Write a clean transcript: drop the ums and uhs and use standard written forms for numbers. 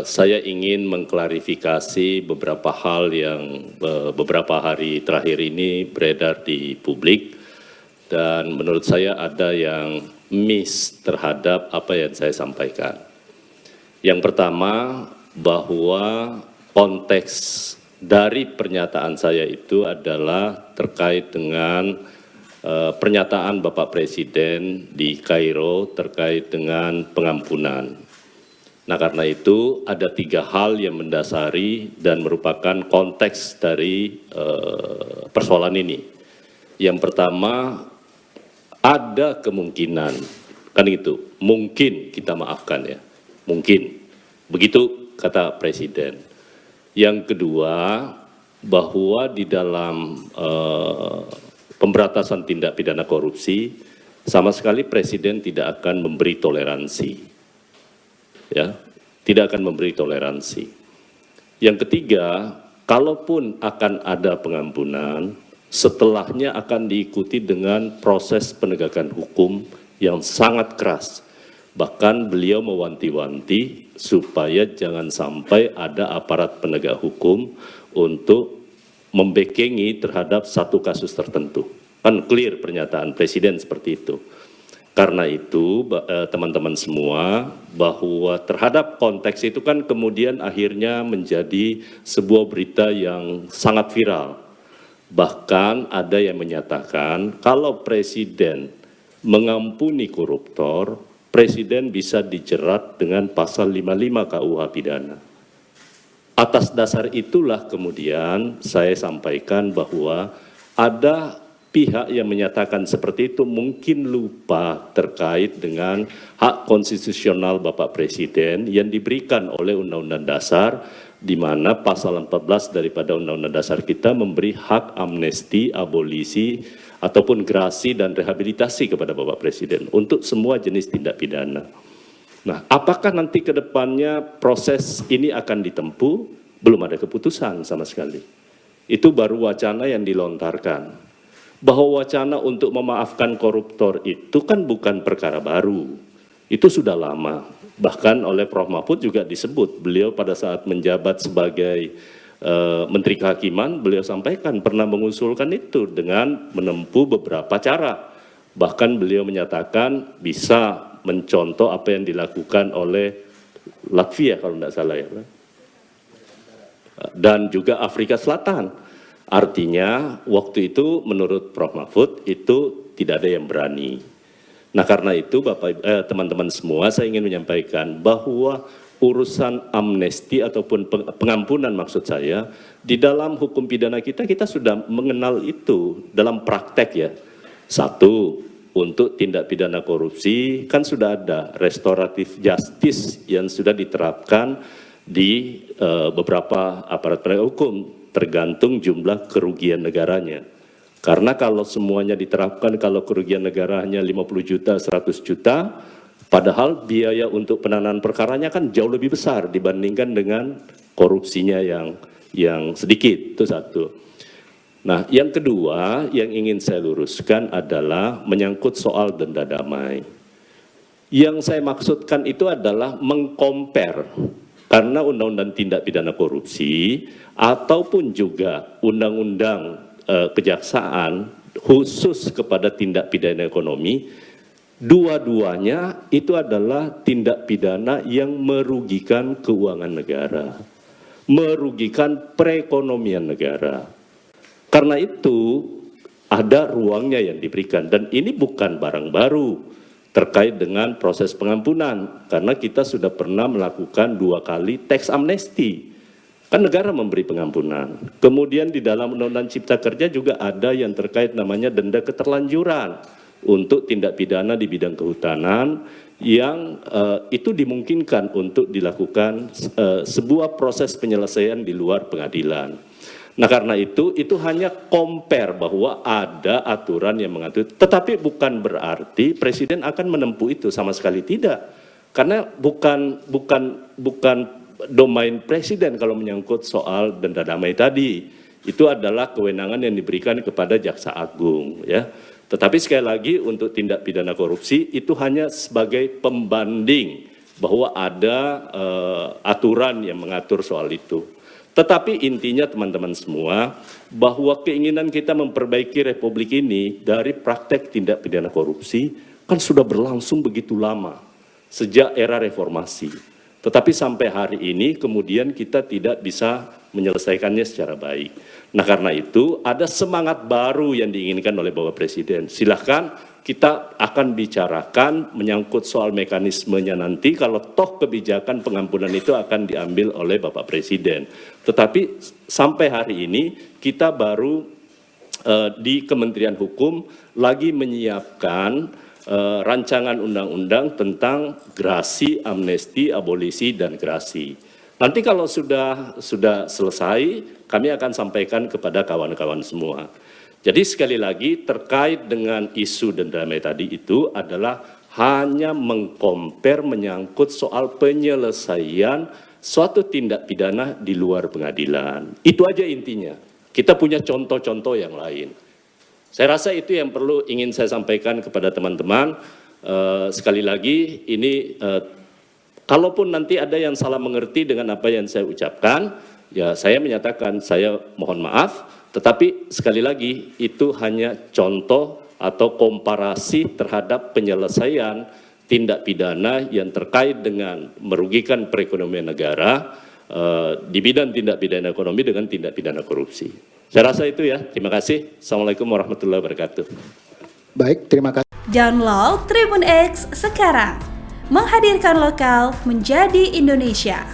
Saya ingin mengklarifikasi beberapa hal yang beberapa hari terakhir ini beredar di publik, dan menurut saya ada yang miss terhadap apa yang saya sampaikan. Yang pertama, bahwa konteks dari pernyataan saya itu adalah terkait dengan pernyataan Bapak Presiden di Kairo terkait dengan pengampunan. Nah, karena itu ada 3 hal yang mendasari dan merupakan konteks dari persoalan ini. Yang pertama, ada kemungkinan, kan itu, mungkin kita maafkan ya, mungkin. Begitu kata Presiden. Yang kedua, bahwa di dalam pemberantasan tindak pidana korupsi, sama sekali Presiden tidak akan memberi toleransi. Ya, tidak akan memberi toleransi. Yang ketiga, kalaupun akan ada pengampunan, setelahnya akan diikuti dengan proses penegakan hukum yang sangat keras. Bahkan beliau mewanti-wanti supaya jangan sampai ada aparat penegak hukum untuk membekengi terhadap satu kasus tertentu. Kan clear pernyataan Presiden seperti itu. Karena itu teman-teman semua, bahwa terhadap konteks itu kan kemudian akhirnya menjadi sebuah berita yang sangat viral. Bahkan ada yang menyatakan kalau Presiden mengampuni koruptor, Presiden bisa dijerat dengan pasal 55 KUH pidana. Atas dasar itulah kemudian saya sampaikan bahwa ada pihak yang menyatakan seperti itu mungkin lupa terkait dengan hak konstitusional Bapak Presiden yang diberikan oleh Undang-Undang Dasar, di mana pasal 14 daripada Undang-Undang Dasar kita memberi hak amnesti, abolisi, ataupun grasi dan rehabilitasi kepada Bapak Presiden untuk semua jenis tindak pidana. Nah, apakah nanti ke depannya proses ini akan ditempuh? Belum ada keputusan sama sekali. Itu baru wacana yang dilontarkan. Bahwa wacana untuk memaafkan koruptor itu kan bukan perkara baru. Itu sudah lama. Bahkan oleh Prof. Mahfud juga disebut. Beliau pada saat menjabat sebagai Menteri Kehakiman, beliau sampaikan pernah mengusulkan itu dengan menempuh beberapa cara. Bahkan beliau menyatakan bisa mencontoh apa yang dilakukan oleh Latvia kalau tidak salah ya. Dan juga Afrika Selatan. Artinya waktu itu menurut Prof. Mahfud itu tidak ada yang berani. Nah, karena itu teman-teman semua, saya ingin menyampaikan bahwa urusan amnesti ataupun pengampunan maksud saya, di dalam hukum pidana kita sudah mengenal itu dalam praktek ya. Satu, untuk tindak pidana korupsi kan sudah ada restoratif justice yang sudah diterapkan di beberapa aparat penegak hukum, tergantung jumlah kerugian negaranya. Karena kalau semuanya diterapkan, kalau kerugian negaranya 50 juta, 100 juta, padahal biaya untuk penanganan perkaranya kan jauh lebih besar dibandingkan dengan korupsinya yang sedikit, itu satu. Nah, yang kedua yang ingin saya luruskan adalah menyangkut soal denda damai. Yang saya maksudkan itu adalah mengcompare. Karena Undang-Undang Tindak Pidana Korupsi ataupun juga Undang-Undang Kejaksaan khusus kepada tindak pidana ekonomi, dua-duanya itu adalah tindak pidana yang merugikan keuangan negara, merugikan perekonomian negara. Karena itu ada ruangnya yang diberikan, dan ini bukan barang baru terkait dengan proses pengampunan, karena kita sudah pernah melakukan 2 kali tax amnesty. Kan negara memberi pengampunan. Kemudian di dalam Undang-Undang Cipta Kerja juga ada yang terkait namanya denda keterlanjuran untuk tindak pidana di bidang kehutanan yang itu dimungkinkan untuk dilakukan sebuah proses penyelesaian di luar pengadilan. Nah, karena itu hanya compare bahwa ada aturan yang mengatur, tetapi bukan berarti Presiden akan menempuh itu, sama sekali tidak. Karena bukan domain Presiden kalau menyangkut soal denda damai tadi. Itu adalah kewenangan yang diberikan kepada Jaksa Agung ya. Tetapi sekali lagi untuk tindak pidana korupsi itu hanya sebagai pembanding bahwa ada aturan yang mengatur soal itu. Tetapi intinya teman-teman semua, bahwa keinginan kita memperbaiki Republik ini dari praktek tindak pidana korupsi kan sudah berlangsung begitu lama, sejak era reformasi. Tetapi sampai hari ini kemudian kita tidak bisa menyelesaikannya secara baik. Nah karena itu ada semangat baru yang diinginkan oleh Bapak Presiden. Silahkan kita akan bicarakan menyangkut soal mekanismenya nanti kalau toh kebijakan pengampunan itu akan diambil oleh Bapak Presiden. Tetapi sampai hari ini kita baru di Kementerian Hukum lagi menyiapkan rancangan undang-undang tentang grasi, amnesti, abolisi, dan grasi. Nanti kalau sudah selesai, kami akan sampaikan kepada kawan-kawan semua. Jadi sekali lagi terkait dengan isu denda damai tadi itu adalah hanya mengkompar menyangkut soal penyelesaian suatu tindak pidana di luar pengadilan. Itu aja intinya. Kita punya contoh-contoh yang lain. Saya rasa itu yang perlu ingin saya sampaikan kepada teman-teman. Sekali lagi ini kalaupun nanti ada yang salah mengerti dengan apa yang saya ucapkan, ya saya menyatakan saya mohon maaf. Tetapi sekali lagi itu hanya contoh atau komparasi terhadap penyelesaian tindak pidana yang terkait dengan merugikan perekonomian negara di bidang tindak pidana ekonomi dengan tindak pidana korupsi. Saya rasa itu ya. Terima kasih. Assalamualaikum warahmatullahi wabarakatuh. Baik, terima kasih. Download Tribun X sekarang. Menghadirkan lokal menjadi Indonesia.